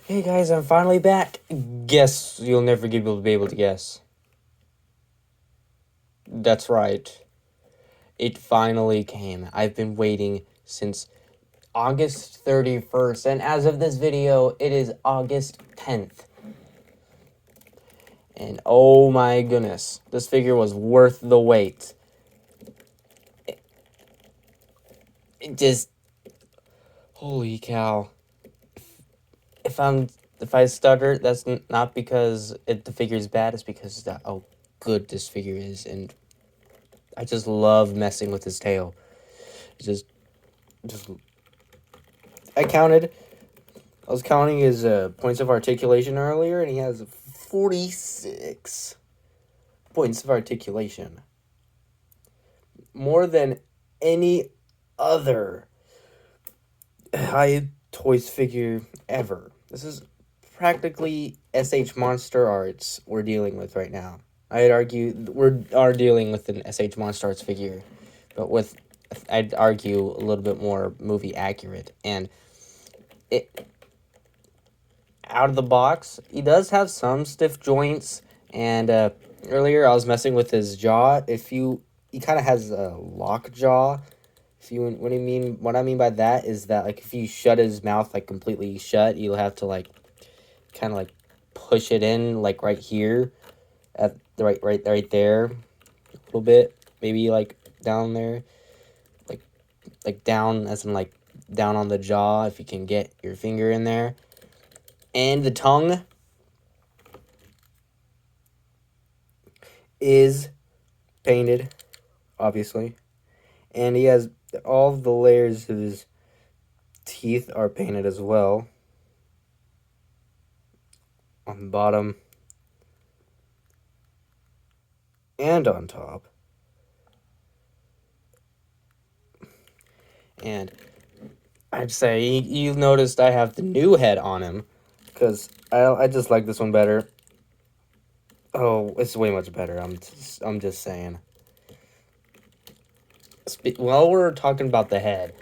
Hey guys, I'm finally back. Guess you'll never be able to guess. That's right. It finally came. I've been waiting since August 31st, and as of this video, it is August 10th. And oh my goodness, this figure was worth the wait. It just, holy cow. If I stutter, that's not because the figure's bad, it's because of how good this figure is, and I just love messing with his tail. Just I was counting his points of articulation earlier, and he has 46 points of articulation. More than any other Hiya Toys figure ever. This is practically SH Monster Arts we're dealing with right now. I'd argue we are dealing with an SH Monster Arts figure, but with, I'd argue, a little bit more movie accurate. And it, out of the box, he does have some stiff joints, and earlier I was messing with his jaw. He kind of has a lock jaw. What I mean by that is that, like, if you shut his mouth like completely shut, you'll have to like kind of like push it in like right here at the right there, a little bit, maybe like down there, like down, as in like down on the jaw, if you can get your finger in there. And the tongue is painted, obviously, and he has all the layers of his teeth are painted as well, on the bottom and on top. And I'd say you've noticed I have the new head on him, because I just like this one better. Oh, it's way much better. I'm just saying. While we're talking about the head,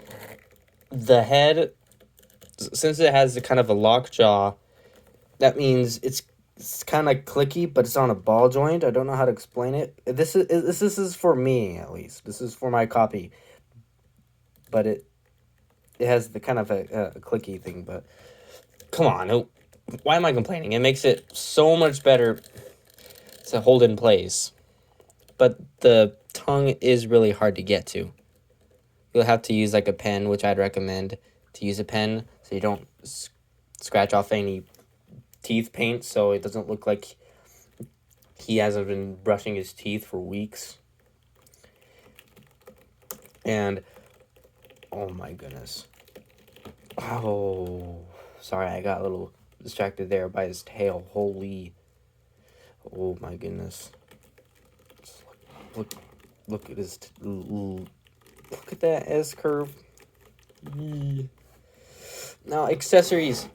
since it has a kind of a lock jaw, that means it's kind of clicky, but it's on a ball joint. I don't know how to explain it. This is for me, at least. This is for my copy, but it has the kind of a clicky thing. But come on, why am I complaining? It makes it so much better to hold in place. But the tongue is really hard to get to. You'll have to use like a pen, which I'd recommend to use a pen so you don't scratch off any teeth paint, so it doesn't look like he hasn't been brushing his teeth for weeks. And oh my goodness. Oh, sorry, I got a little distracted there by his tail. Holy. Oh my goodness. Look at his look at that S curve. Now, accessories.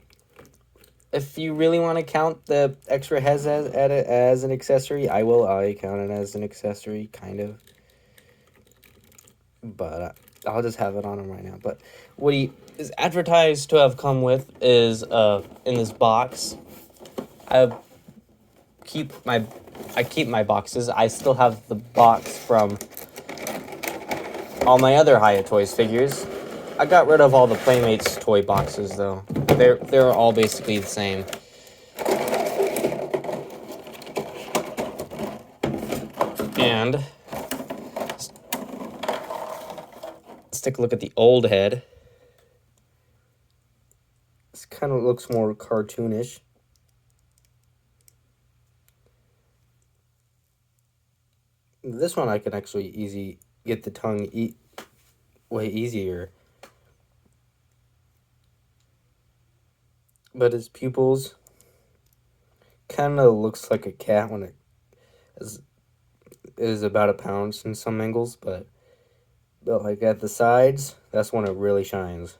If you really want to count the extra heads as an accessory, I count it as an accessory, kind of. But I'll just have it on him right now. But what he is advertised to have come with is in this box. I keep my boxes. I still have the box from all my other Hiya Toys figures. I got rid of all the Playmates toy boxes though. They're all basically the same. And let's take a look at the old head. This kind of looks more cartoonish. This one I can actually get the tongue way easier. But his pupils kind of looks like a cat when it is about a pound in some angles, but like at the sides, that's when it really shines.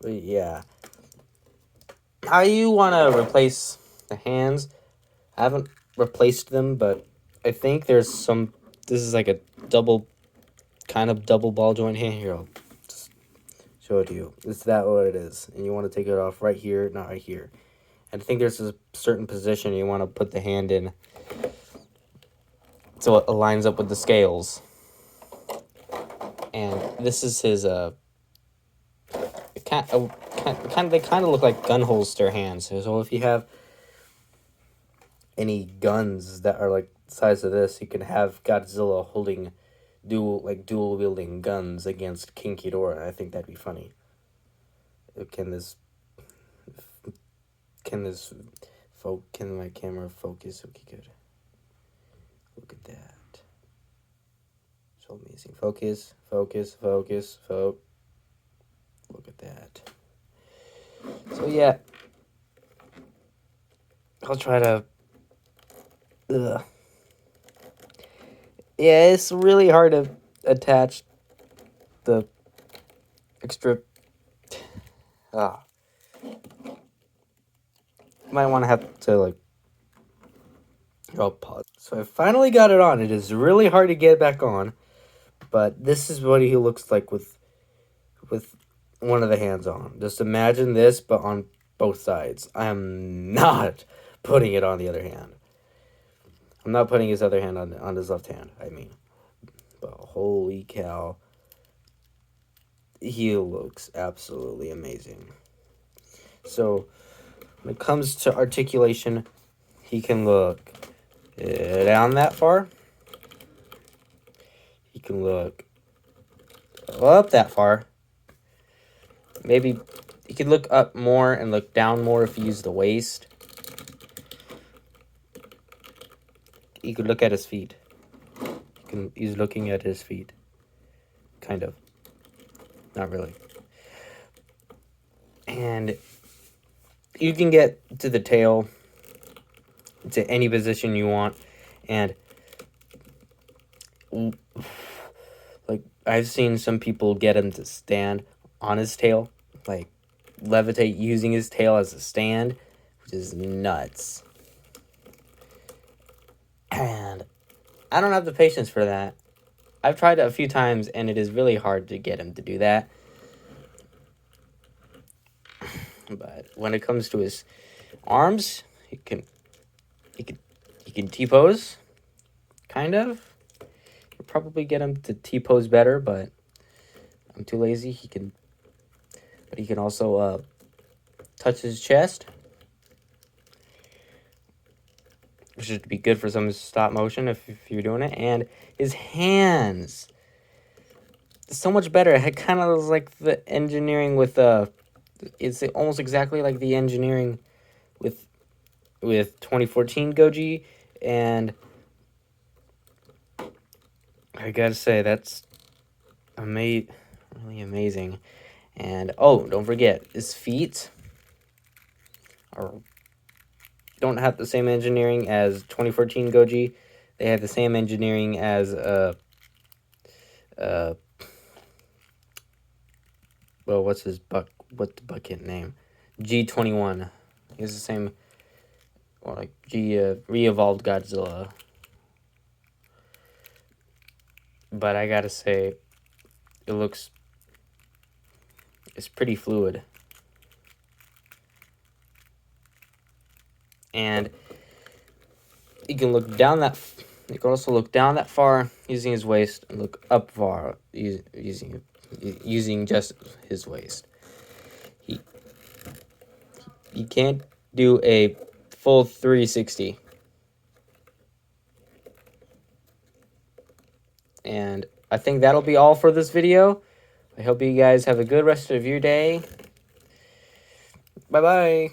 But yeah. How you want to replace the hands? I haven't replaced them, but I think there's some. This is like a double ball joint hand. Here, I'll just showed you. Is that what it is? And you want to take it off right here, not right here. And I think there's a certain position you want to put the hand in so it lines up with the scales. And this is his they kind of look like gun holster hands. So if you have any guns that are like the size of this, you can have Godzilla holding dual wielding guns against King Ghidorah. I think that'd be funny. Can my camera focus? Okay, good. Look at that. So amazing. Focus. Look at that. So yeah, I'll try to. Ugh. Yeah, it's really hard to attach the extra. Might want to have to like. Oh, pause. So I finally got it on. It is really hard to get back on, but this is what he looks like with one of the hands on. Just imagine this, but on both sides. I am not putting it on the other hand. I'm not putting his other hand on his left hand, I mean. But holy cow. He looks absolutely amazing. So, when it comes to articulation, he can look down that far. He can look up that far. Maybe he could look up more and look down more if you use the waist. He could look at his feet. He's looking at his feet. Kind of. Not really. And you can get to the tail to any position you want. And like I've seen some people get him to stand on his tail, like levitate using his tail as a stand, which is nuts. And I don't have the patience for that. I've tried it a few times, and it is really hard to get him to do that. But when it comes to his arms, he can T-pose, kind of. I'll probably get him to T-pose better, but I'm too lazy. But he can also touch his chest, which would be good for some stop motion if you're doing it. And his hands, so much better. It kind of was like the engineering with it's almost exactly like the engineering with 2014 Goji, and I gotta say that's really amazing. And oh, don't forget, his feet don't have the same engineering as 2014 Goji. They have the same engineering as well, what's the bucket name? G21. He has the same, or like re-evolved Godzilla. But I gotta say, it's pretty fluid. And you can also look down that far using his waist, and look up far using just his waist. He can't do a full 360. And I think that'll be all for this video. I hope you guys have a good rest of your day. Bye-bye.